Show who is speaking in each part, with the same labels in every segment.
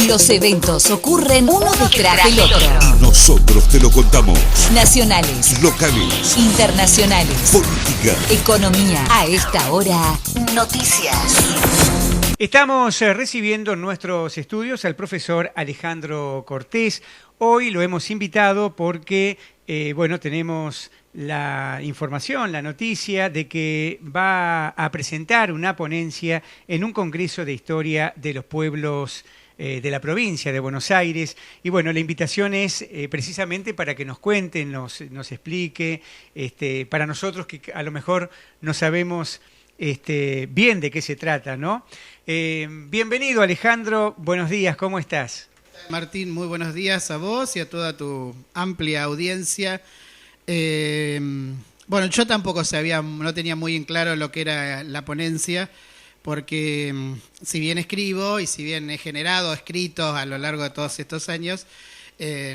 Speaker 1: Los eventos ocurren uno detrás del otro.
Speaker 2: Y nosotros te lo contamos.
Speaker 1: Nacionales,
Speaker 2: Locales,
Speaker 1: internacionales,
Speaker 2: política,
Speaker 1: economía. A esta hora, noticias.
Speaker 3: Estamos recibiendo en nuestros estudios al profesor Alejandro Cortés. Hoy lo hemos invitado porque, tenemos la información, la noticia de que va a presentar una ponencia en un congreso de historia de los pueblos de la provincia de Buenos Aires. Y bueno, la invitación es precisamente para que nos cuente, nos explique, para nosotros que a lo mejor no sabemos bien de qué se trata, ¿no? Bienvenido, Alejandro, buenos días, ¿cómo estás?
Speaker 4: Martín, muy buenos días a vos y a toda tu amplia audiencia. Yo tampoco no tenía muy en claro lo que era la ponencia, porque si bien escribo y si bien he generado escritos a lo largo de todos estos años,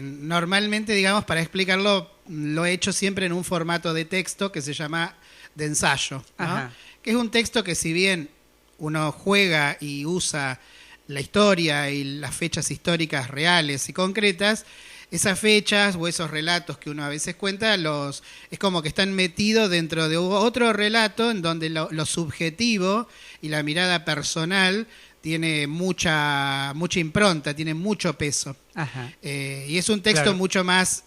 Speaker 4: normalmente, digamos, para explicarlo, lo he hecho siempre en un formato de texto que se llama de ensayo, ¿no? Que es un texto que, si bien uno juega y usa la historia y las fechas históricas reales y concretas, esas fechas o esos relatos que uno a veces cuenta, es como que están metidos dentro de otro relato en donde lo subjetivo y la mirada personal tiene mucha impronta, tiene mucho peso. Y es un texto mucho más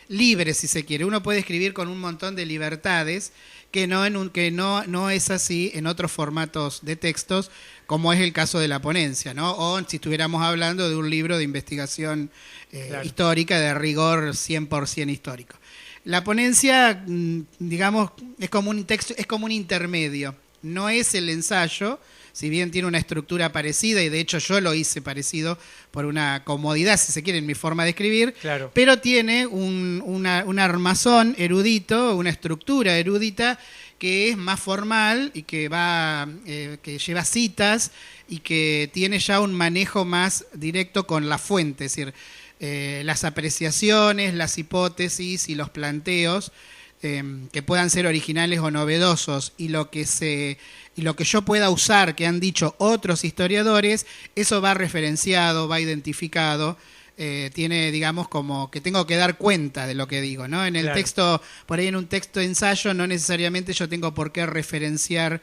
Speaker 4: libre, si se quiere. Uno puede escribir con un montón de libertades que no es así en otros formatos de textos, como es el caso de la ponencia, ¿no? O si estuviéramos hablando de un libro de investigación histórica de rigor 100% histórico. La ponencia, digamos, es como un texto, es como un intermedio. No es el ensayo, si bien tiene una estructura parecida, y de hecho yo lo hice parecido por una comodidad, si se quiere, en mi forma de escribir, claro. Pero tiene un armazón erudito, una estructura erudita que es más formal y que que lleva citas y que tiene ya un manejo más directo con la fuente, es decir, las apreciaciones, las hipótesis y los planteos que puedan ser originales o novedosos y lo que yo pueda usar que han dicho otros historiadores, eso va referenciado, va identificado, tiene, digamos, como que tengo que dar cuenta de lo que digo, ¿no? En el texto, por ahí en un texto de ensayo, no necesariamente yo tengo por qué referenciar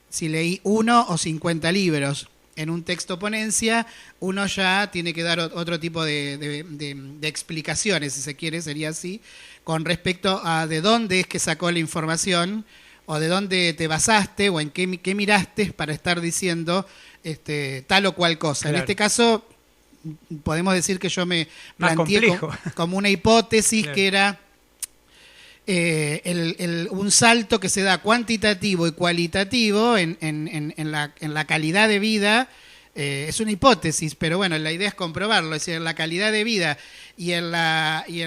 Speaker 4: si leí 1 o 50 libros. En un texto ponencia, uno ya tiene que dar otro tipo de explicaciones, si se quiere, sería así, con respecto a de dónde es que sacó la información, o de dónde te basaste, o en qué miraste para estar diciendo tal o cual cosa. Claro. En este caso, podemos decir que yo me planteé como una hipótesis, claro, que era un salto que se da cuantitativo y cualitativo en la calidad de vida. Es una hipótesis, pero bueno, la idea es comprobarlo, es decir, en la calidad de vida y en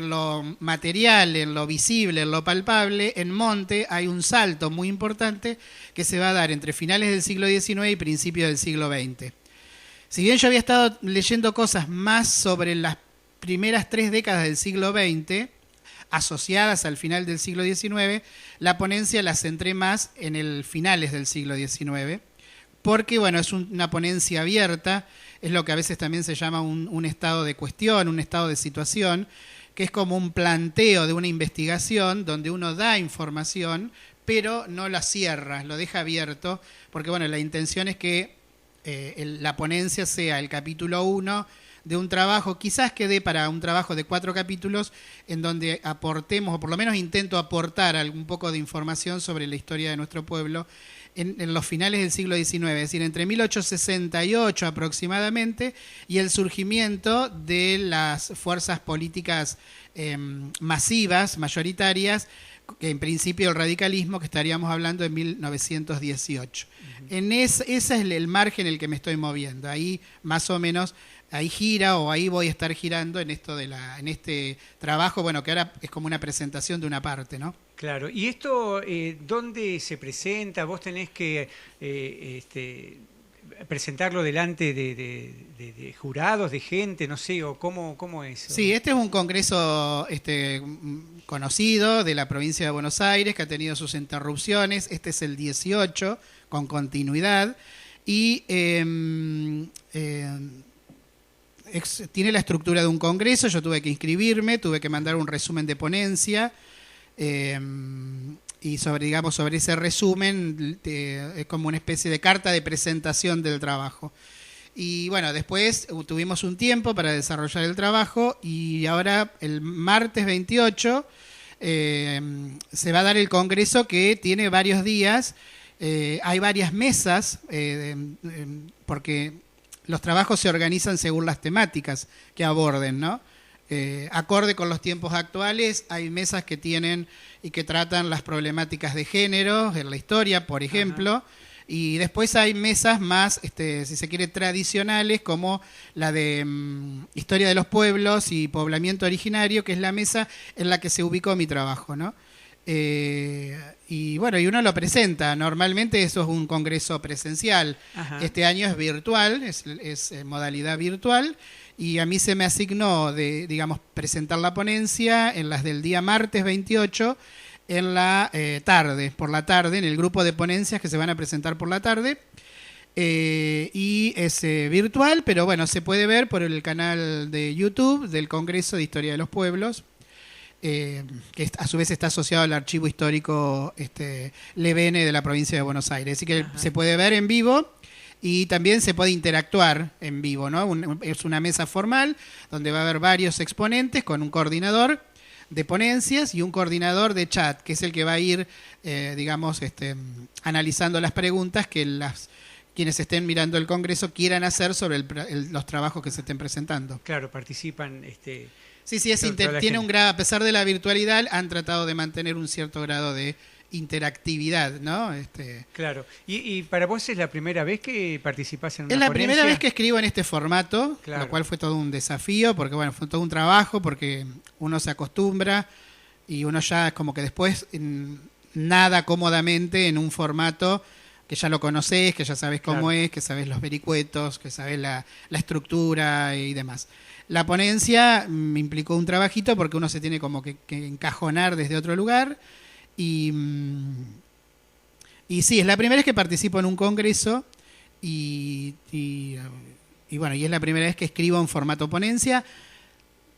Speaker 4: lo material, en lo visible, en lo palpable, en Monte hay un salto muy importante que se va a dar entre finales del siglo XIX y principios del siglo XX. Si bien yo había estado leyendo cosas más sobre las primeras 3 décadas del siglo XX, asociadas al final del siglo XIX, la ponencia la centré más en el finales del siglo XIX, porque bueno, es una ponencia abierta, es lo que a veces también se llama un estado de cuestión, un estado de situación, que es como un planteo de una investigación donde uno da información, pero no la cierra, lo deja abierto, porque bueno, la intención es que la ponencia sea el capítulo 1 de un trabajo, quizás quede para un trabajo de 4 capítulos, en donde aportemos, o por lo menos intento aportar un poco de información sobre la historia de nuestro pueblo en los finales del siglo XIX, es decir, entre 1868 aproximadamente y el surgimiento de las fuerzas políticas masivas, mayoritarias, que en principio el radicalismo, que estaríamos hablando de 1918. Ese es el margen en el que me estoy moviendo, ahí más o menos, ahí gira o ahí voy a estar girando en este trabajo, bueno, que ahora es como una presentación de una parte, ¿no?
Speaker 3: Claro, y esto, ¿dónde se presenta? Vos tenés que presentarlo delante de jurados, de gente, no sé, o cómo es.
Speaker 4: Sí, este es un congreso conocido de la provincia de Buenos Aires, que ha tenido sus interrupciones. Este es el 18, con continuidad. Y tiene la estructura de un congreso. Yo tuve que inscribirme, tuve que mandar un resumen de ponencia, y sobre ese resumen es como una especie de carta de presentación del trabajo. Y bueno, después tuvimos un tiempo para desarrollar el trabajo, y ahora el martes 28 se va a dar el congreso, que tiene varios días. Hay varias mesas, porque los trabajos se organizan según las temáticas que aborden, ¿no? Acorde con los tiempos actuales, hay mesas que tienen y que tratan las problemáticas de género en la historia, por ejemplo. Ajá. Y después hay mesas más, si se quiere, tradicionales, como la de Historia de los Pueblos y Poblamiento Originario, que es la mesa en la que se ubicó mi trabajo, ¿no? Y bueno, y uno lo presenta. Normalmente eso es un congreso presencial. Ajá. Este año es virtual, es modalidad virtual, y a mí se me asignó presentar la ponencia en las del día martes 28, en la por la tarde, en el grupo de ponencias que se van a presentar por la tarde. Y es virtual, pero bueno, se puede ver por el canal de YouTube del Congreso de Historia de los Pueblos, que a su vez está asociado al Archivo Histórico Levene de la provincia de Buenos Aires. Así que Ajá. se puede ver en vivo. Y también se puede interactuar en vivo, ¿no? Es una mesa formal donde va a haber varios exponentes con un coordinador de ponencias y un coordinador de chat, que es el que va a ir, analizando las preguntas que quienes estén mirando el Congreso quieran hacer sobre los trabajos que se estén presentando.
Speaker 3: Claro, participan.
Speaker 4: Sí, tiene un grado, a pesar de la virtualidad, han tratado de mantener un cierto grado de interactividad, ¿no?
Speaker 3: Claro. ¿Y para vos es la primera vez que participás en una
Speaker 4: ponencia? Es la
Speaker 3: ponencia?
Speaker 4: primera vez que escribo en este formato,
Speaker 3: claro.
Speaker 4: Lo cual fue todo un desafío, porque bueno, fue todo un trabajo, porque uno se acostumbra y uno ya es como que después nada cómodamente en un formato que ya lo conocés, que ya sabés cómo claro. es, que sabés los vericuetos, que sabés la estructura y demás. La ponencia me implicó un trabajito porque uno se tiene como que encajonar desde otro lugar. Y sí, es la primera vez que participo en un congreso y bueno, y es la primera vez que escribo en formato ponencia,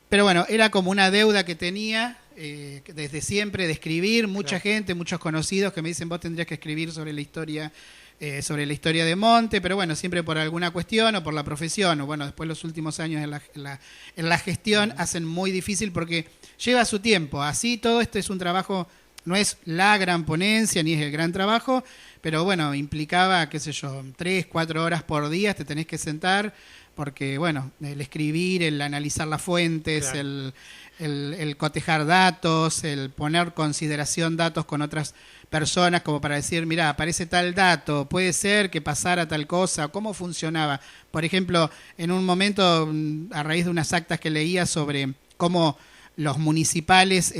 Speaker 4: pero bueno, era como una deuda que tenía desde siempre de escribir. Mucha claro. gente, muchos conocidos que me dicen: vos tendrías que escribir sobre la historia de Monte, pero bueno, siempre por alguna cuestión o por la profesión, o bueno, después los últimos años en la gestión hacen muy difícil, porque lleva su tiempo. Así todo esto es un trabajo. No es la gran ponencia ni es el gran trabajo, pero bueno, implicaba, 3, 4 horas por día te tenés que sentar, porque bueno, el escribir, el analizar las fuentes, claro. el cotejar datos, el poner consideración datos con otras personas, como para decir, mirá, aparece tal dato, puede ser que pasara tal cosa, cómo funcionaba. Por ejemplo, en un momento, a raíz de unas actas que leía sobre cómo los municipales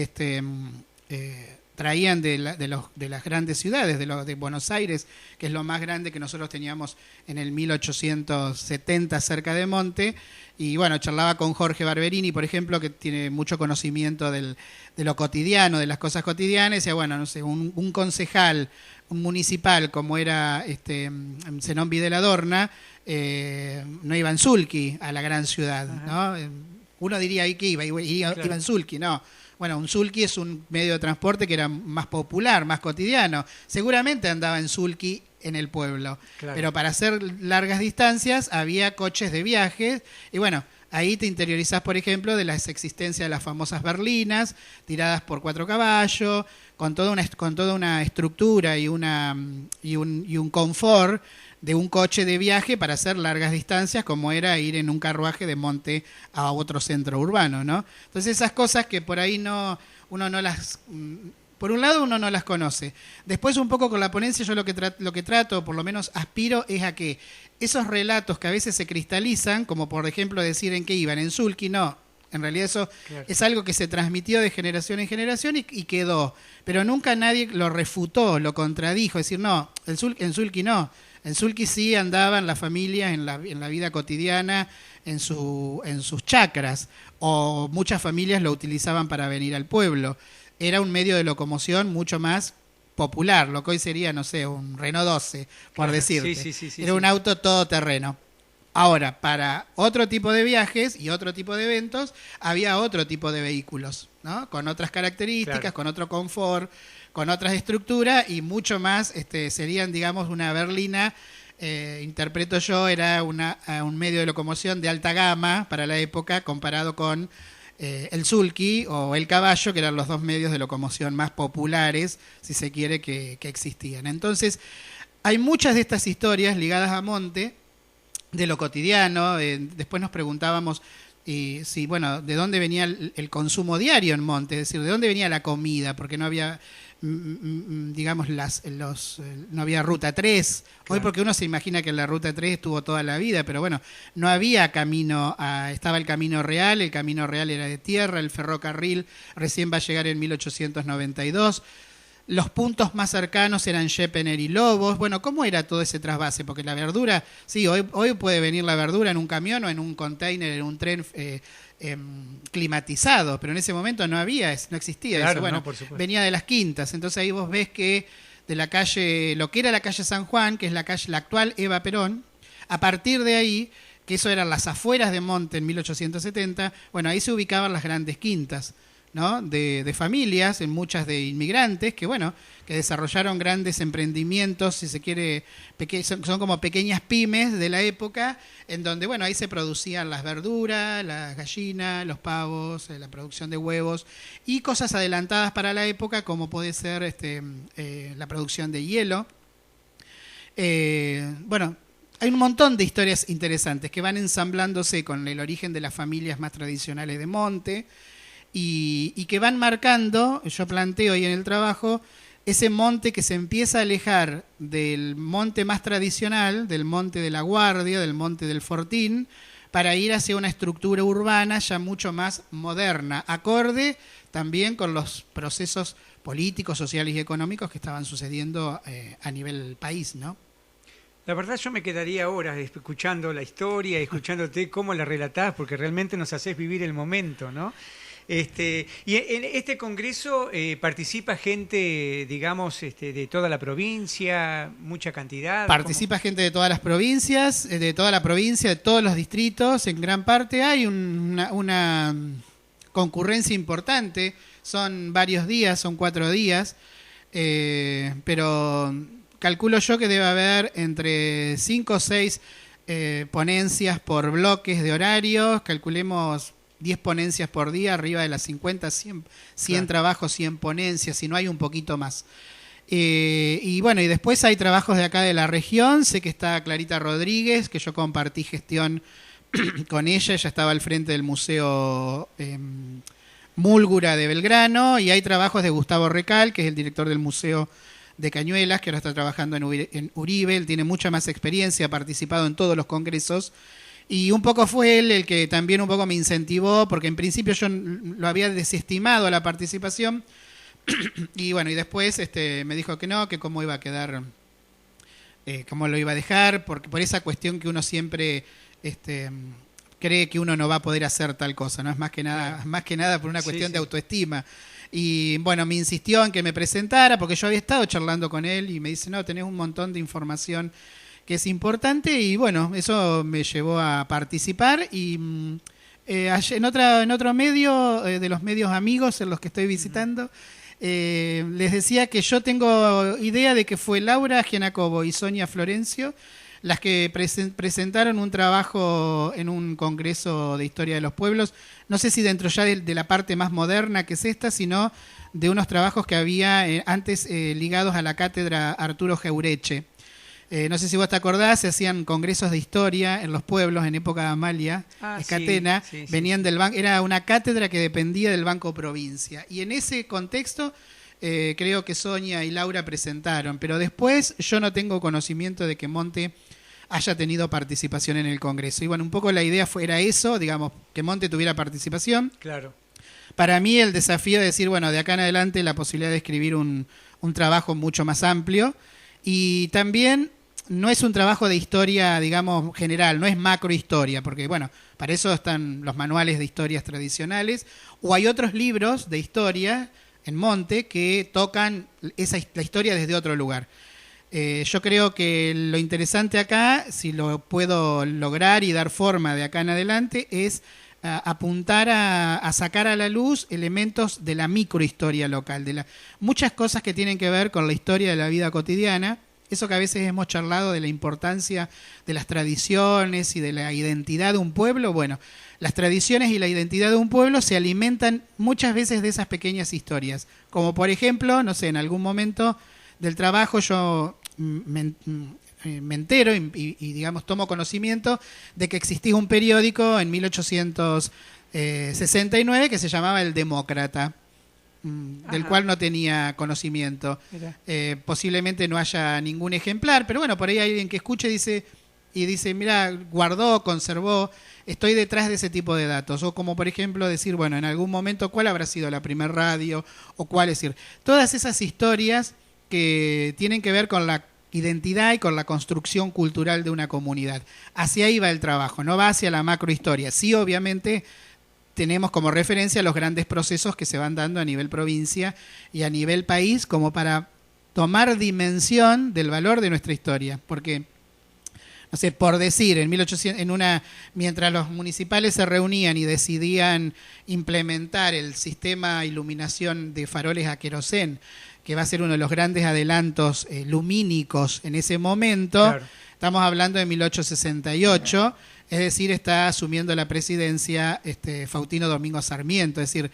Speaker 4: traían de las grandes ciudades, de Buenos Aires, que es lo más grande que nosotros teníamos en el 1870 cerca de Monte, y bueno, charlaba con Jorge Barberini, por ejemplo, que tiene mucho conocimiento de lo cotidiano, de las cosas cotidianas, y decía, bueno, no sé, un concejal, un municipal como era Zenón Videladorna, no iba en sulky a la gran ciudad, ¿no? Uno diría ahí que iba en sulky, no. Bueno, un sulky es un medio de transporte que era más popular, más cotidiano. Seguramente andaba en sulky en el pueblo. Claro. Pero para hacer largas distancias había coches de viaje. Y bueno, ahí te interiorizás, por ejemplo, de la existencia de las famosas berlinas, tiradas por 4 caballos, con toda una estructura y un confort de un coche de viaje para hacer largas distancias, como era ir en un carruaje de Monte a otro centro urbano, ¿no? Entonces esas cosas que por ahí uno no las... Por un lado uno no las conoce. Después un poco con la ponencia yo lo que trato, por lo menos aspiro, es a que esos relatos que a veces se cristalizan, como por ejemplo decir en qué iban, en sulky, no. En realidad eso claro. es algo que se transmitió de generación en generación y quedó. Pero nunca nadie lo refutó, lo contradijo. Es decir, no, en sulky no. En sulky sí andaban las familias en la vida cotidiana, en sus chacras, o muchas familias lo utilizaban para venir al pueblo. Era un medio de locomoción mucho más popular, lo que hoy sería, no sé, un Renault 12, por decirte.
Speaker 3: Sí,
Speaker 4: Era un auto todoterreno. Ahora, para otro tipo de viajes y otro tipo de eventos, había otro tipo de vehículos, ¿no? Con otras características,
Speaker 3: Claro.
Speaker 4: con otro confort, con otras estructuras y mucho más, serían, digamos, una berlina, interpreto yo, era un medio de locomoción de alta gama para la época comparado con el sulky o el caballo, que eran los dos medios de locomoción más populares, si se quiere, que existían. Entonces, hay muchas de estas historias ligadas a Monte, de lo cotidiano. Después nos preguntábamos si, bueno, de dónde venía el consumo diario en Monte, es decir, de dónde venía la comida, porque no había, digamos, no había ruta 3.
Speaker 3: Claro.
Speaker 4: Hoy porque uno se imagina que la ruta 3 estuvo toda la vida, pero bueno, no había camino, estaba el camino real era de tierra, el ferrocarril recién va a llegar en 1892. Los puntos más cercanos eran Schepener y Lobos. Bueno, ¿cómo era todo ese trasvase? Porque la verdura, sí, hoy puede venir la verdura en un camión o en un container, en un tren climatizado, pero en ese momento no existía
Speaker 3: Claro,
Speaker 4: eso. Bueno,
Speaker 3: no, por supuesto.
Speaker 4: venía de las quintas. Entonces ahí vos ves que de la calle, lo que era la calle San Juan, que es la actual Eva Perón, a partir de ahí, que eso eran las afueras de Monte en 1870, bueno, ahí se ubicaban las grandes quintas, ¿no? de familias, en muchas de inmigrantes, que bueno, que desarrollaron grandes emprendimientos, si se quiere, son como pequeñas pymes de la época, en donde bueno, ahí se producían las verduras, las gallinas, los pavos, la producción de huevos y cosas adelantadas para la época, como puede ser la producción de hielo. Bueno, hay un montón de historias interesantes que van ensamblándose con el origen de las familias más tradicionales de Monte, y que van marcando, yo planteo hoy en el trabajo, ese Monte que se empieza a alejar del monte más tradicional, del Monte de la Guardia, del Monte del Fortín, para ir hacia una estructura urbana ya mucho más moderna, acorde también con los procesos políticos, sociales y económicos que estaban sucediendo a nivel país, ¿no?
Speaker 3: La verdad yo me quedaría horas escuchando la historia, escuchándote cómo la relatás, porque realmente nos haces vivir el momento, ¿no? Y en este congreso participa gente, digamos, de toda la provincia, mucha cantidad.
Speaker 4: Participa gente de todas las provincias, de toda la provincia, de todos los distritos, en gran parte hay una concurrencia importante, son varios días, son 4 días, pero calculo yo que debe haber entre 5 o 6 ponencias por bloques de horarios, calculemos 10 ponencias por día, arriba de las 50, 100 claro. Trabajos, 100 ponencias, si no hay un poquito más. Y bueno, y después hay trabajos de acá de la región, sé que está Clarita Rodríguez, que yo compartí gestión con ella estaba al frente del Museo Múlgura de Belgrano, y hay trabajos de Gustavo Recal, que es el director del Museo de Cañuelas, que ahora está trabajando en Uribe, él tiene mucha más experiencia, ha participado en todos los congresos, y un poco fue él el que también un poco me incentivó, porque en principio yo lo había desestimado a la participación, y bueno, y después me dijo que no, que cómo iba a quedar, cómo lo iba a dejar, porque por esa cuestión que uno siempre cree que uno no va a poder hacer tal cosa, ¿no? Es más que nada por una cuestión de autoestima. Y bueno, me insistió en que me presentara, porque yo había estado charlando con él, y me dice, no, tenés un montón de información que es importante, y bueno, eso me llevó a participar, y en otro medio, de los medios amigos en los que estoy visitando, les decía que yo tengo idea de que fue Laura Gianacobo y Sonia Florencio las que presentaron un trabajo en un congreso de historia de los pueblos, no sé si dentro ya de la parte más moderna que es esta, sino de unos trabajos que había antes ligados a la cátedra Arturo Jaureche. No sé si vos te acordás, se hacían congresos de historia en los pueblos en época de Amalia Escatena, venían del banco, era una cátedra que dependía del Banco Provincia, y en ese contexto creo que Sonia y Laura presentaron, pero después yo no tengo conocimiento de que Monte haya tenido participación en el congreso. Y bueno, un poco la idea era eso, digamos, que Monte tuviera participación.
Speaker 3: Claro.
Speaker 4: Para mí el desafío de decir, bueno, de acá en adelante la posibilidad de escribir un trabajo mucho más amplio, y también no es un trabajo de historia, digamos, general, no es macrohistoria, porque bueno, para eso están los manuales de historias tradicionales, o hay otros libros de historia en Monte que tocan la historia desde otro lugar. Yo creo que lo interesante acá, si lo puedo lograr y dar forma de acá en adelante, es apuntar a sacar a la luz elementos de la microhistoria local, muchas cosas que tienen que ver con la historia de la vida cotidiana. Eso que a veces hemos charlado de la importancia de las tradiciones y de la identidad de un pueblo, bueno, las tradiciones y la identidad de un pueblo se alimentan muchas veces de esas pequeñas historias. Como por ejemplo, no sé, en algún momento del trabajo yo me entero y digamos tomo conocimiento de que existía un periódico en 1869 que se llamaba El Demócrata, del cual no tenía conocimiento. Posiblemente no haya ningún ejemplar, pero bueno, por ahí hay alguien que escuche y dice, mira, guardó, conservó, estoy detrás de ese tipo de datos. O como por ejemplo decir, bueno, en algún momento cuál habrá sido la primer radio, o cuál, es decir, todas esas historias que tienen que ver con la identidad y con la construcción cultural de una comunidad. Hacia ahí va el trabajo, no va hacia la macrohistoria. Sí, obviamente tenemos como referencia los grandes procesos que se van dando a nivel provincia y a nivel país como para tomar dimensión del valor de nuestra historia. Porque, no sé, por decir, en 1800, mientras los municipales se reunían y decidían implementar el sistema de iluminación de faroles a querosén, que va a ser uno de los grandes adelantos lumínicos en ese momento, claro. Estamos hablando de 1868, es decir, está asumiendo la presidencia Faustino Domingo Sarmiento, es decir,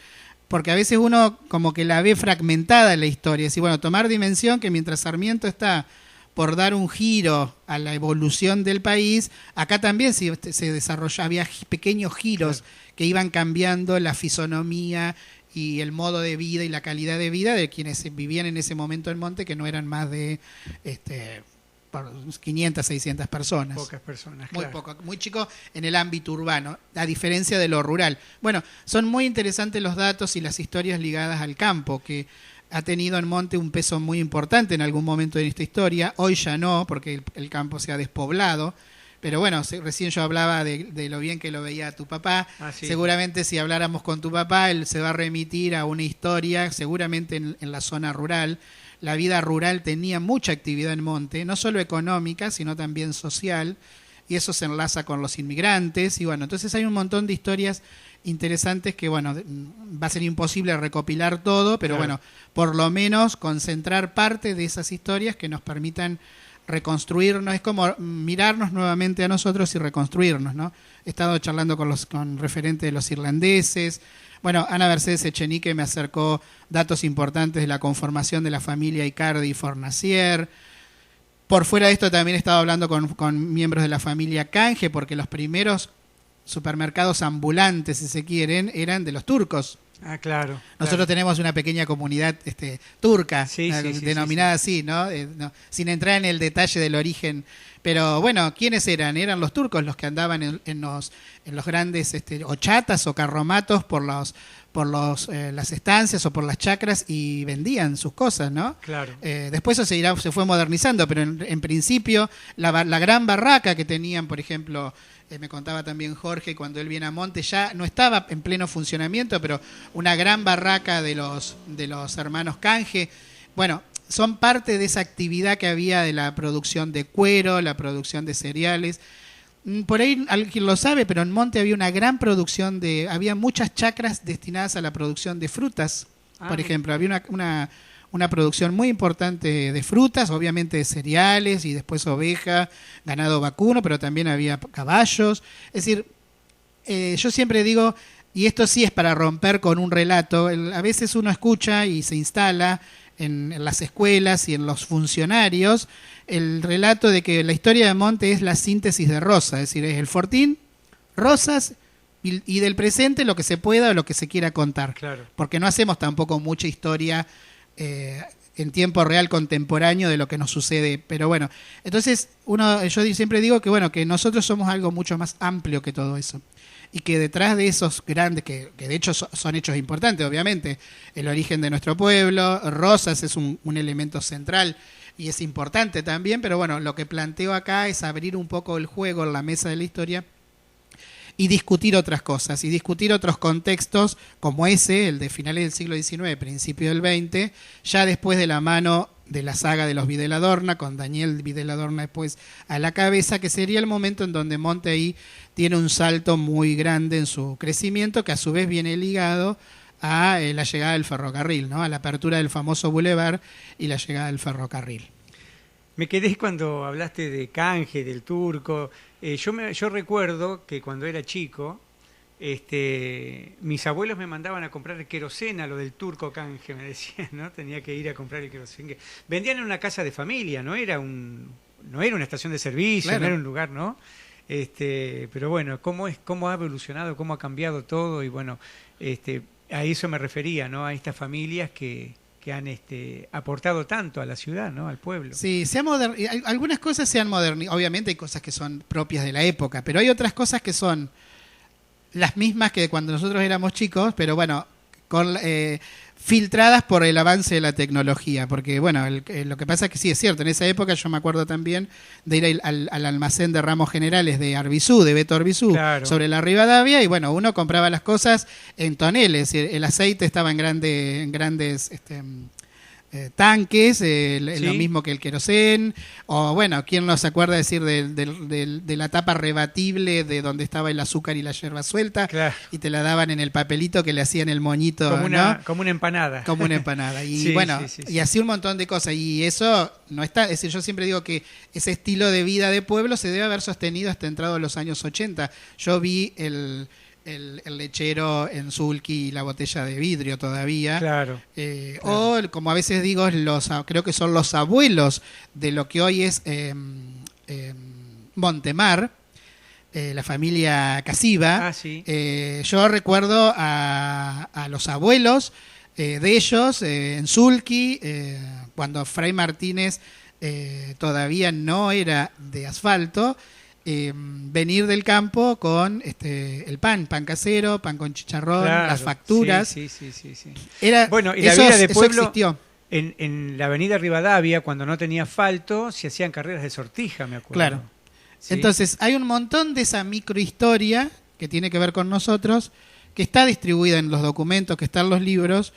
Speaker 4: porque a veces uno como que la ve fragmentada en la historia, es decir, bueno, tomar dimensión que mientras Sarmiento está por dar un giro a la evolución del país, acá también se desarrollaba, había pequeños giros, claro, que iban cambiando la fisonomía y el modo de vida y la calidad de vida de quienes vivían en ese momento en Monte, que no eran más de 500, 600 personas.
Speaker 3: Pocas personas,
Speaker 4: muy
Speaker 3: claro.
Speaker 4: Poco, muy chico en el ámbito urbano, a diferencia de lo rural. Bueno, son muy interesantes los datos y las historias ligadas al campo, que ha tenido en Monte un peso muy importante en algún momento de esta historia. Hoy ya no, porque el campo se ha despoblado. Pero bueno, recién yo hablaba de lo bien que lo veía tu papá. Sí. Seguramente si habláramos con tu papá, él se va a remitir a una historia, seguramente en la zona rural. La vida rural tenía mucha actividad en Monte, no solo económica, sino también social. Y eso se enlaza con los inmigrantes. Y bueno, entonces hay un montón de historias interesantes que, bueno, va a ser imposible recopilar todo, pero claro, bueno, por lo menos concentrar parte de esas historias que nos permitan reconstruirnos, es como mirarnos nuevamente a nosotros y reconstruirnos, ¿no? He estado charlando con referentes de los irlandeses. Bueno, Ana Mercedes Echenique me acercó datos importantes de la conformación de la familia Icardi y Fornacier. Por fuera de esto también he estado hablando con miembros de la familia Canje, porque los primeros supermercados ambulantes, si se quieren, eran de los turcos.
Speaker 3: Ah, claro.
Speaker 4: Nosotros tenemos una pequeña comunidad turca, denominada así, ¿no? Sin entrar en el detalle del origen. Pero bueno, ¿quiénes eran? Eran los turcos los que andaban en los grandes ochatas o carromatos por las estancias o por las chacras y vendían sus cosas, ¿no?
Speaker 3: Claro.
Speaker 4: Después eso se fue modernizando, pero en principio la gran barraca que tenían, por ejemplo, me contaba también Jorge, cuando él viene a Monte, ya no estaba en pleno funcionamiento, pero una gran barraca de los hermanos Canje, bueno, son parte de esa actividad que había de la producción de cuero, la producción de cereales. Por ahí alguien lo sabe, pero en Monte había una gran producción había muchas chacras destinadas a la producción de frutas, por ejemplo, había una producción muy importante de frutas, obviamente de cereales y después oveja, ganado vacuno, pero también había caballos. Es decir, yo siempre digo, y esto sí es para romper con un relato, a veces uno escucha y se instala en las escuelas y en los funcionarios el relato de que la historia de Monte es la síntesis de Rosa, es decir, es el Fortín, Rosas y del presente lo que se pueda o lo que se quiera contar.
Speaker 3: Claro. Porque
Speaker 4: no hacemos tampoco mucha historia en tiempo real contemporáneo de lo que nos sucede, pero bueno, entonces yo siempre digo que bueno, que nosotros somos algo mucho más amplio que todo eso, y que detrás de esos grandes, que de hecho son hechos importantes, obviamente, el origen de nuestro pueblo, Rosas es un elemento central y es importante también, pero bueno, lo que planteo acá es abrir un poco el juego en la mesa de la historia y discutir otras cosas, y discutir otros contextos como ese, el de finales del siglo XIX, principio del XX, ya después de la mano de la saga de los Videladorna, con Daniel Videladorna después a la cabeza, que sería el momento en donde Monte ahí tiene un salto muy grande en su crecimiento, que a su vez viene ligado a la llegada del ferrocarril, ¿no? A la apertura del famoso bulevar y la llegada del ferrocarril.
Speaker 3: Me quedé cuando hablaste de canje, del turco. Yo recuerdo que cuando era chico, mis abuelos me mandaban a comprar querosena, lo del turco canje, me decían, ¿no? Tenía que ir a comprar el querosena. Vendían en una casa de familia, no era una estación de servicio, claro. No era un lugar, ¿no? Pero bueno, cómo ha evolucionado, cómo ha cambiado todo, y bueno, a eso me refería, ¿no? A estas familias que han aportado tanto a la ciudad, ¿no? Al pueblo.
Speaker 4: Sí, algunas cosas se han modernizado. Obviamente hay cosas que son propias de la época, pero hay otras cosas que son las mismas que cuando nosotros éramos chicos, pero bueno, filtradas por el avance de la tecnología. Porque bueno, lo que pasa es que sí, es cierto, en esa época yo me acuerdo también de ir al almacén de ramos generales de Arbizú, de Beto Arbizú, claro, sobre la Rivadavia, y bueno, uno compraba las cosas en toneles, el aceite estaba en grandes tanques, ¿sí? Lo mismo que el querosén, o bueno, ¿quién no se acuerda decir de la tapa rebatible de donde estaba el azúcar y la yerba suelta? Claro. Y te la daban en el papelito que le hacían el moñito,
Speaker 3: como
Speaker 4: ¿no?
Speaker 3: Como una empanada.
Speaker 4: Como una empanada. Y sí, bueno, sí. Y así un montón de cosas. Y eso no está, es decir, yo siempre digo que ese estilo de vida de pueblo se debe haber sostenido hasta entrado los años 80. Yo vi el lechero en Sulky y la botella de vidrio todavía. Claro. O, como a veces digo, creo que son los abuelos de lo que hoy es Montemar, la familia Casiva. Sí. Yo recuerdo a los abuelos de ellos en Sulky, cuando Fray Martínez todavía no era de asfalto, venir del campo con el pan casero, pan con chicharrón, claro, las facturas.
Speaker 3: Sí.
Speaker 4: Bueno,
Speaker 3: y la vida de pueblo existió. En la avenida Rivadavia, cuando no tenía asfalto, se hacían carreras de sortija, me acuerdo. Claro.
Speaker 4: ¿Sí? Entonces, hay un montón de esa microhistoria que tiene que ver con nosotros, que está distribuida en los documentos, que está en los libros,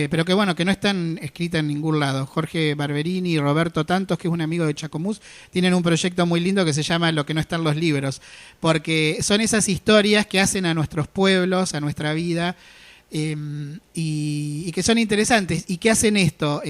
Speaker 4: pero que bueno, que no están escritas en ningún lado. Jorge Barberini y Roberto Tantos, que es un amigo de Chacomús, tienen un proyecto muy lindo que se llama Lo que no está en los libros, porque son esas historias que hacen a nuestros pueblos, a nuestra vida, y que son interesantes, y que hacen esto,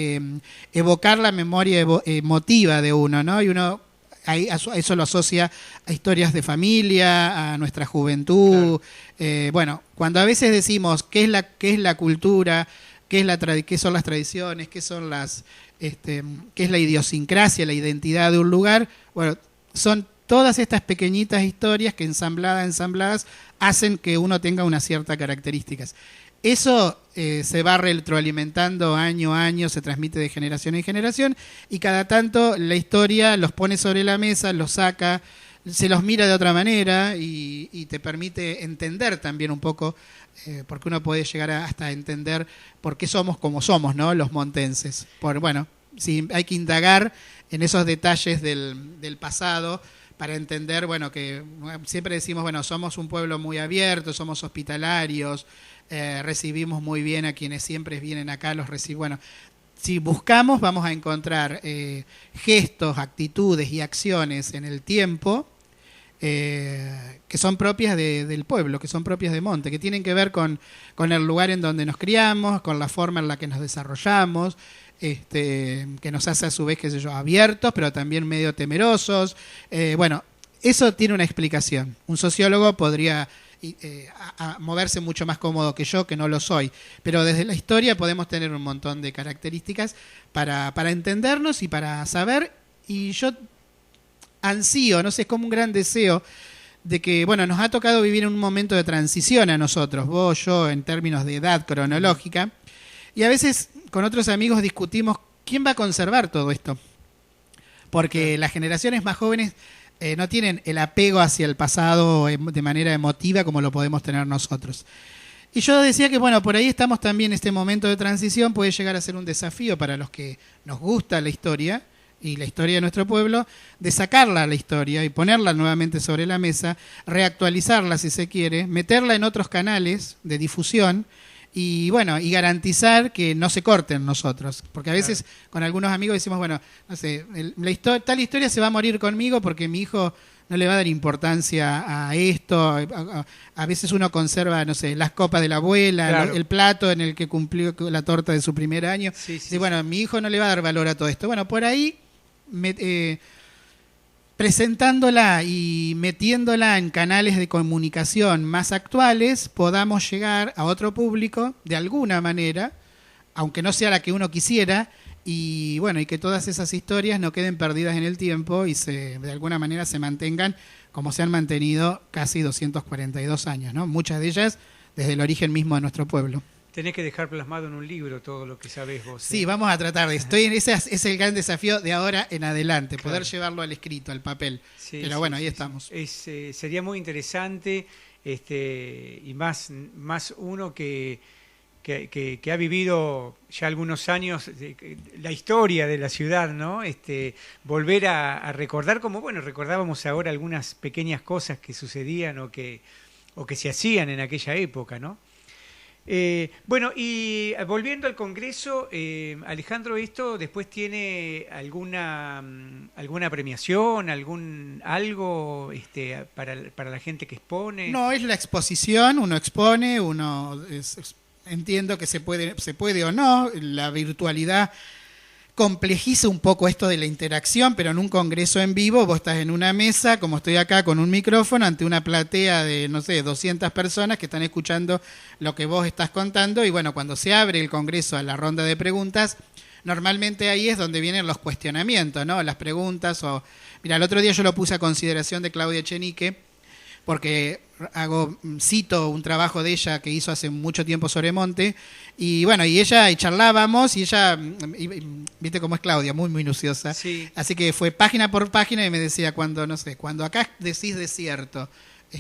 Speaker 4: evocar la memoria emotiva de uno, ¿no? Y uno eso lo asocia a historias de familia, a nuestra juventud. Claro. Bueno, cuando a veces decimos qué es la cultura, qué son las tradiciones, qué es la idiosincrasia, la identidad de un lugar, bueno, son todas estas pequeñitas historias que ensambladas hacen que uno tenga unas ciertas características. Eso se va retroalimentando año a año, se transmite de generación en generación, y cada tanto la historia los pone sobre la mesa, los saca, se los mira de otra manera y te permite entender también un poco, porque uno puede llegar hasta entender por qué somos como somos, ¿no? Los montenses. Bueno, sí, hay que indagar en esos detalles del pasado para entender, bueno, que siempre decimos, bueno, somos un pueblo muy abierto, somos hospitalarios, recibimos muy bien a quienes siempre vienen acá, bueno, si buscamos vamos a encontrar gestos, actitudes y acciones en el tiempo que son propias del pueblo, que son propias de Monte, que tienen que ver con el lugar en donde nos criamos, con la forma en la que nos desarrollamos, que nos hace a su vez, qué sé yo, abiertos, pero también medio temerosos. Bueno, eso tiene una explicación. Un sociólogo podría a moverse mucho más cómodo que yo, que no lo soy, pero desde la historia podemos tener un montón de características para entendernos y para saber, y yo ansío, no sé, es como un gran deseo de que, bueno, nos ha tocado vivir un momento de transición a nosotros, vos, yo, en términos de edad cronológica, y a veces con otros amigos discutimos quién va a conservar todo esto, porque las generaciones más jóvenes no tienen el apego hacia el pasado de manera emotiva como lo podemos tener nosotros. Y yo decía que, bueno, por ahí estamos también, este momento de transición puede llegar a ser un desafío para los que nos gusta la historia y la historia de nuestro pueblo, de sacarla a la historia y ponerla nuevamente sobre la mesa, reactualizarla si se quiere, meterla en otros canales de difusión y bueno, y garantizar que no se corten nosotros, porque a veces con algunos amigos decimos, bueno, no sé, tal historia se va a morir conmigo porque mi hijo no le va a dar importancia a esto. A veces uno conserva, no sé, las copas de la abuela,
Speaker 3: Claro.
Speaker 4: el plato en el que cumplió la torta de su primer año.
Speaker 3: Sí, sí,
Speaker 4: Dice, bueno, mi hijo no le va a dar valor a todo esto. Bueno, por ahí presentándola y metiéndola en canales de comunicación más actuales, podamos llegar a otro público de alguna manera, aunque no sea la que uno quisiera, y bueno, y que todas esas historias no queden perdidas en el tiempo y de alguna manera se mantengan como se han mantenido casi 242 años, ¿no? Muchas de ellas desde el origen mismo de nuestro pueblo.
Speaker 3: Tenés que dejar plasmado en un libro todo lo que sabés vos.
Speaker 4: Sí, vamos a tratar de esto. Ese es el gran desafío de ahora en adelante, poder
Speaker 3: Claro.
Speaker 4: llevarlo al escrito, al papel.
Speaker 3: Sí,
Speaker 4: Pero
Speaker 3: sí,
Speaker 4: bueno,
Speaker 3: sí,
Speaker 4: ahí
Speaker 3: sí.
Speaker 4: estamos.
Speaker 3: Sería muy interesante y más uno que ha vivido ya algunos años la historia de la ciudad, ¿no? Volver a recordar, como bueno, recordábamos ahora algunas pequeñas cosas que sucedían o que se hacían en aquella época, ¿no? Bueno, y volviendo al Congreso, Alejandro, ¿esto después tiene alguna premiación, algo para la gente que expone?
Speaker 4: No, es la exposición, uno expone, entiendo que se puede o no, la virtualidad complejiza un poco esto de la interacción, pero en un congreso en vivo vos estás en una mesa, como estoy acá, con un micrófono ante una platea de, no sé, 200 personas que están escuchando lo que vos estás contando, y bueno, cuando se abre el congreso a la ronda de preguntas, normalmente ahí es donde vienen los cuestionamientos, ¿no? Las preguntas Mira, el otro día yo lo puse a consideración de Claudia Echenique, porque cito un trabajo de ella que hizo hace mucho tiempo sobre Monte, y bueno, y charlábamos, y ella, viste cómo es Claudia, muy minuciosa,
Speaker 3: Sí.
Speaker 4: así que fue página por página y me decía, cuando acá decís desierto,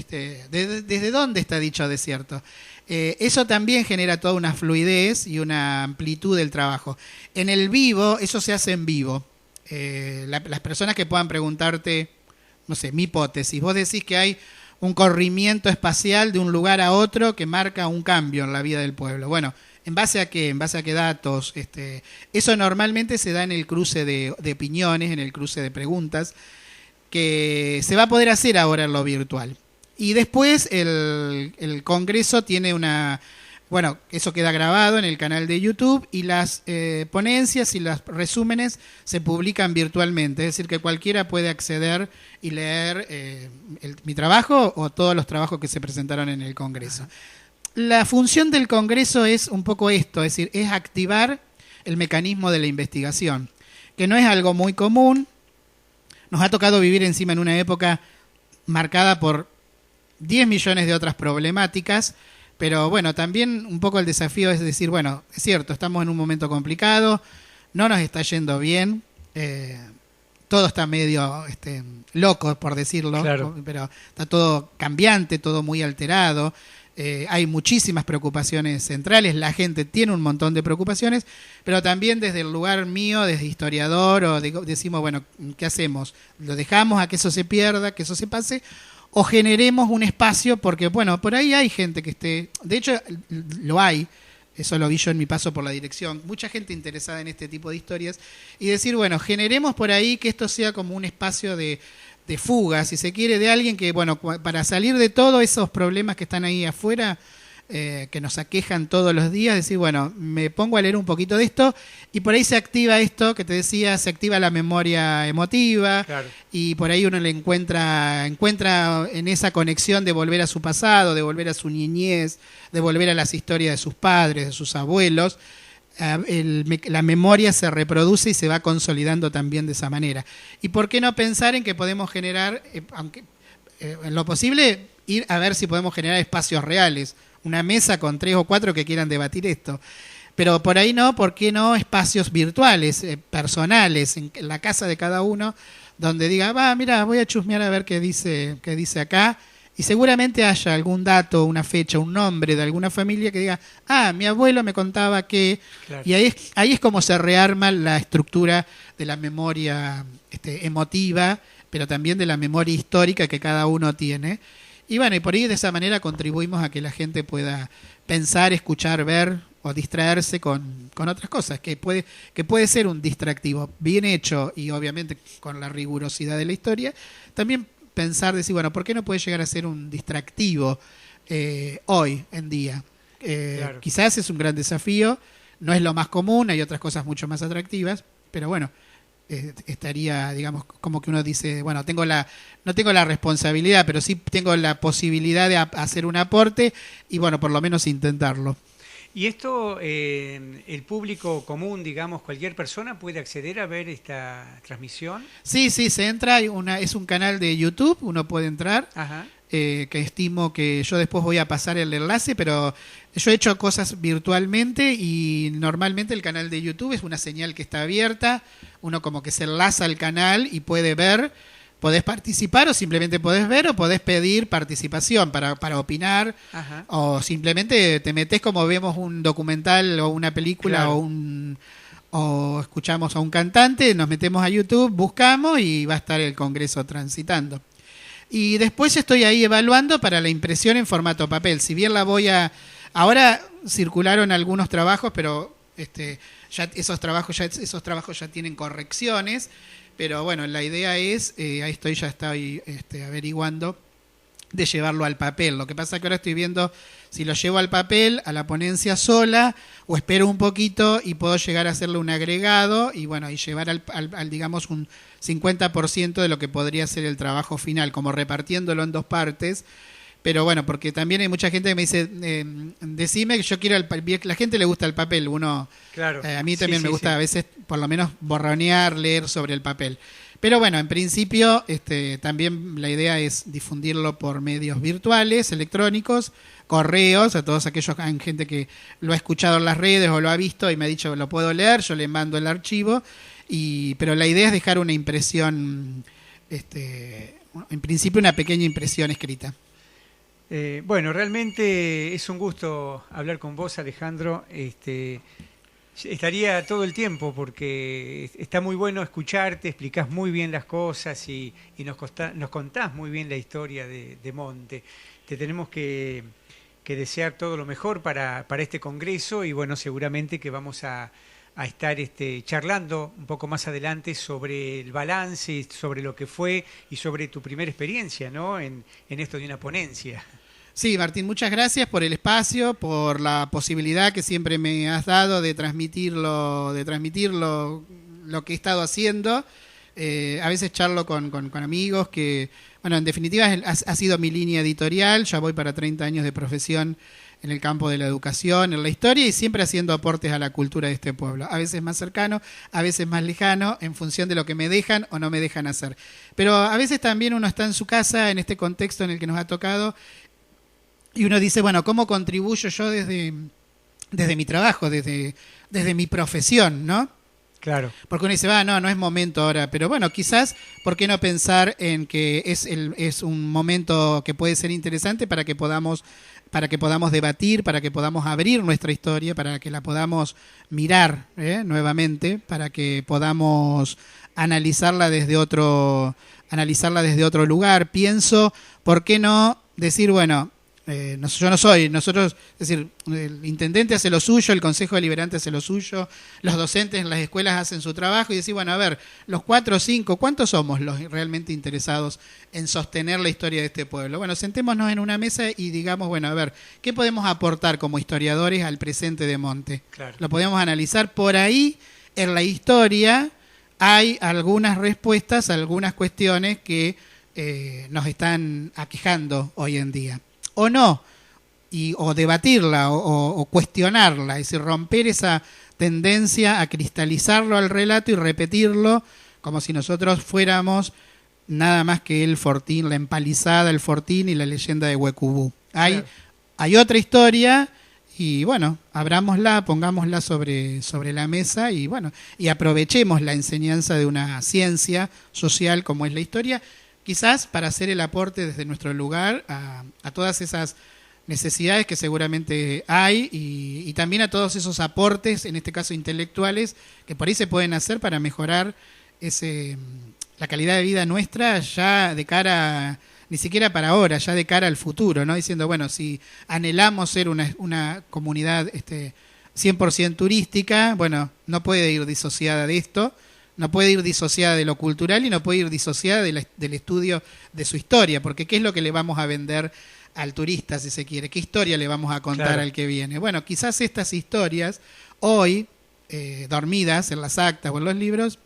Speaker 4: ¿desde dónde está dicho desierto? Eso también genera toda una fluidez y una amplitud del trabajo. En el vivo, eso se hace en vivo. Las personas que puedan preguntarte, no sé, mi hipótesis, vos decís que hay un corrimiento espacial de un lugar a otro que marca un cambio en la vida del pueblo. Bueno, ¿en base a qué? ¿En base a qué datos? Eso normalmente se da en el cruce de opiniones, en el cruce de preguntas, que se va a poder hacer ahora en lo virtual. Y después el Congreso tiene bueno, eso queda grabado en el canal de YouTube, y las ponencias y los resúmenes se publican virtualmente, es decir, que cualquiera puede acceder y leer mi trabajo o todos los trabajos que se presentaron en el Congreso. La función del Congreso es un poco esto, es decir, es activar el mecanismo de la investigación, que no es algo muy común. Nos ha tocado vivir encima en una época marcada por 10 millones de otras problemáticas, pero bueno, también un poco el desafío es decir, bueno, es cierto, estamos en un momento complicado, no nos está yendo bien, todo está medio loco, por decirlo,
Speaker 3: Claro.
Speaker 4: pero está todo cambiante, todo muy alterado, hay muchísimas preocupaciones centrales, la gente tiene un montón de preocupaciones, pero también desde el lugar mío, desde historiador, decimos, bueno, ¿qué hacemos? ¿Lo dejamos a que eso se pierda, que eso se pase? ¿O generemos un espacio? Porque, bueno, por ahí hay gente que de hecho, lo hay, eso lo vi yo en mi paso por la dirección, mucha gente interesada en este tipo de historias, y decir, bueno, generemos por ahí que esto sea como un espacio de fuga, si se quiere, de alguien que, bueno, para salir de todos esos problemas que están ahí afuera, que nos aquejan todos los días, decir, bueno, me pongo a leer un poquito de esto, y por ahí se activa esto que te decía, se activa la memoria emotiva,
Speaker 3: Claro.
Speaker 4: y por ahí uno le encuentra en esa conexión de volver a su pasado, de volver a su niñez, de volver a las historias de sus padres, de sus abuelos. La memoria se reproduce y se va consolidando también de esa manera. ¿Y por qué no pensar en que podemos generar, aunque en lo posible, ir a ver si podemos generar espacios reales, una mesa con 3 o 4 que quieran debatir esto? Pero por ahí no, ¿por qué no espacios virtuales, personales, en la casa de cada uno, donde diga, mira, voy a chusmear a ver qué dice acá, y seguramente haya algún dato, una fecha, un nombre de alguna familia que diga, mi abuelo me contaba que...
Speaker 3: Claro.
Speaker 4: Y ahí es como se rearma la estructura de la memoria emotiva, pero también de la memoria histórica que cada uno tiene. Y bueno, y por ahí de esa manera contribuimos a que la gente pueda pensar, escuchar, ver o distraerse con otras cosas, que puede ser un distractivo bien hecho y obviamente con la rigurosidad de la historia. También pensar, decir, bueno, ¿por qué no puede llegar a ser un distractivo hoy en día?
Speaker 3: Claro.
Speaker 4: Quizás es un gran desafío, no es lo más común, hay otras cosas mucho más atractivas, pero bueno, estaría, digamos, como que uno dice, bueno, no tengo la responsabilidad, pero sí tengo la posibilidad de hacer un aporte y bueno, por lo menos intentarlo.
Speaker 3: Y esto, el público común, digamos, cualquier persona puede acceder a ver esta transmisión.
Speaker 4: Sí, se entra, es un canal de YouTube, uno puede entrar.
Speaker 3: Ajá.
Speaker 4: Que estimo que yo después voy a pasar el enlace, pero yo he hecho cosas virtualmente y normalmente el canal de YouTube es una señal que está abierta, uno como que se enlaza al canal y puede ver, podés participar o simplemente podés ver o podés pedir participación para opinar.
Speaker 3: Ajá.
Speaker 4: O simplemente te metés como vemos un documental o una película.
Speaker 3: Claro.
Speaker 4: O escuchamos a un cantante, nos metemos a YouTube, buscamos y va a estar el Congreso transitando. Y después estoy ahí evaluando para la impresión en formato papel. Si bien ahora circularon algunos trabajos, pero ya esos trabajos ya tienen correcciones. Pero bueno, la idea es, ya estoy averiguando de llevarlo al papel. Lo que pasa es que ahora estoy viendo si lo llevo al papel, a la ponencia sola, o espero un poquito y puedo llegar a hacerle un agregado y bueno, y llevar al digamos un 50% de lo que podría ser el trabajo final, como repartiéndolo en dos partes. Pero bueno, porque también hay mucha gente que me dice, decime que yo quiero la gente le gusta el papel,
Speaker 3: Claro.
Speaker 4: A mí también
Speaker 3: Sí,
Speaker 4: me
Speaker 3: sí,
Speaker 4: gusta
Speaker 3: sí.
Speaker 4: a veces por lo menos borronear, leer sobre el papel. Pero bueno, en principio también la idea es difundirlo por medios virtuales, electrónicos, correos, a todos aquellos gente que lo ha escuchado en las redes o lo ha visto y me ha dicho lo puedo leer, yo le mando el archivo, pero la idea es dejar una impresión, en principio una pequeña impresión escrita.
Speaker 3: Bueno, realmente es un gusto hablar con vos, Alejandro. Estaría todo el tiempo porque está muy bueno escucharte, explicás muy bien las cosas y nos contás muy bien la historia de Monte. Te tenemos que desear todo lo mejor para este congreso y bueno, seguramente que vamos a estar charlando un poco más adelante sobre el balance, sobre lo que fue y sobre tu primera experiencia, ¿no? en esto de una ponencia.
Speaker 4: Sí, Martín, muchas gracias por el espacio, por la posibilidad que siempre me has dado de transmitir lo que he estado haciendo. A veces charlo con amigos que, bueno, en definitiva ha sido mi línea editorial, ya voy para 30 años de profesión en el campo de la educación, en la historia y siempre haciendo aportes a la cultura de este pueblo. A veces más cercano, a veces más lejano, en función de lo que me dejan o no me dejan hacer. Pero a veces también uno está en su casa, en este contexto en el que nos ha tocado, y uno dice, bueno, ¿cómo contribuyo yo desde mi trabajo, desde mi profesión, ¿no?
Speaker 3: Claro.
Speaker 4: Porque uno dice, no es momento ahora, pero bueno, quizás, ¿por qué no pensar en que es un momento que puede ser interesante para que podamos debatir, para que podamos abrir nuestra historia, para que la podamos mirar nuevamente, para que podamos analizarla desde otro lugar? Pienso, ¿por qué no decir, bueno, yo no soy, nosotros, es decir, el intendente hace lo suyo, el consejo deliberante hace lo suyo, los docentes en las escuelas hacen su trabajo y decir, bueno, a ver, los 4 o 5, ¿cuántos somos los realmente interesados en sostener la historia de este pueblo? Bueno, sentémonos en una mesa y digamos, bueno, a ver, ¿qué podemos aportar como historiadores al presente de Monte?
Speaker 3: Claro.
Speaker 4: Lo podemos analizar por ahí, en la historia hay algunas respuestas a algunas cuestiones que nos están aquejando hoy en día. O no, o debatirla o cuestionarla, es decir, romper esa tendencia a cristalizarlo al relato y repetirlo como si nosotros fuéramos nada más que el Fortín, la empalizada, el Fortín y la leyenda de Huecubú. Hay otra historia y bueno, abrámosla, pongámosla sobre la mesa y bueno, y aprovechemos la enseñanza de una ciencia social como es la historia, quizás para hacer el aporte desde nuestro lugar a todas esas necesidades que seguramente hay y también a todos esos aportes, en este caso intelectuales, que por ahí se pueden hacer para mejorar la calidad de vida nuestra ya de cara ni siquiera para ahora, ya de cara al futuro, ¿no? Diciendo, bueno, si anhelamos ser una comunidad 100% turística, bueno, no puede ir disociada de esto, no puede ir disociada de lo cultural y no puede ir disociada del estudio de su historia, porque ¿qué es lo que le vamos a vender al turista, si se quiere? ¿Qué historia le vamos a contar al que viene? Bueno, quizás estas historias hoy, dormidas en las actas o en los libros,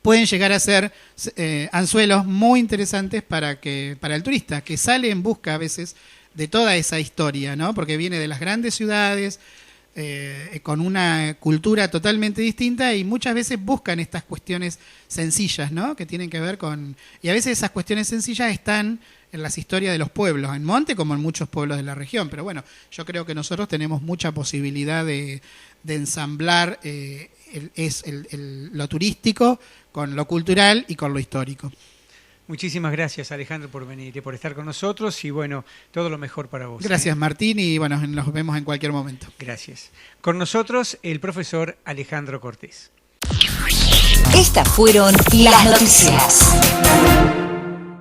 Speaker 4: pueden llegar a ser anzuelos muy interesantes para el turista, que sale en busca a veces de toda esa historia, ¿no? Porque viene de las grandes ciudades, con una cultura totalmente distinta, y muchas veces buscan estas cuestiones sencillas, ¿no? Que tienen que ver con... Y a veces esas cuestiones sencillas están en las historias de los pueblos, en Monte como en muchos pueblos de la región. Pero bueno, yo creo que nosotros tenemos mucha posibilidad de ensamblar lo turístico con lo cultural y con lo histórico.
Speaker 3: Muchísimas gracias, Alejandro, por venir y por estar con nosotros, y bueno, todo lo mejor para vos.
Speaker 4: Gracias, Martín, y bueno, nos vemos en cualquier momento.
Speaker 3: Gracias. Con nosotros el profesor Alejandro Cortés.
Speaker 1: Estas fueron las noticias.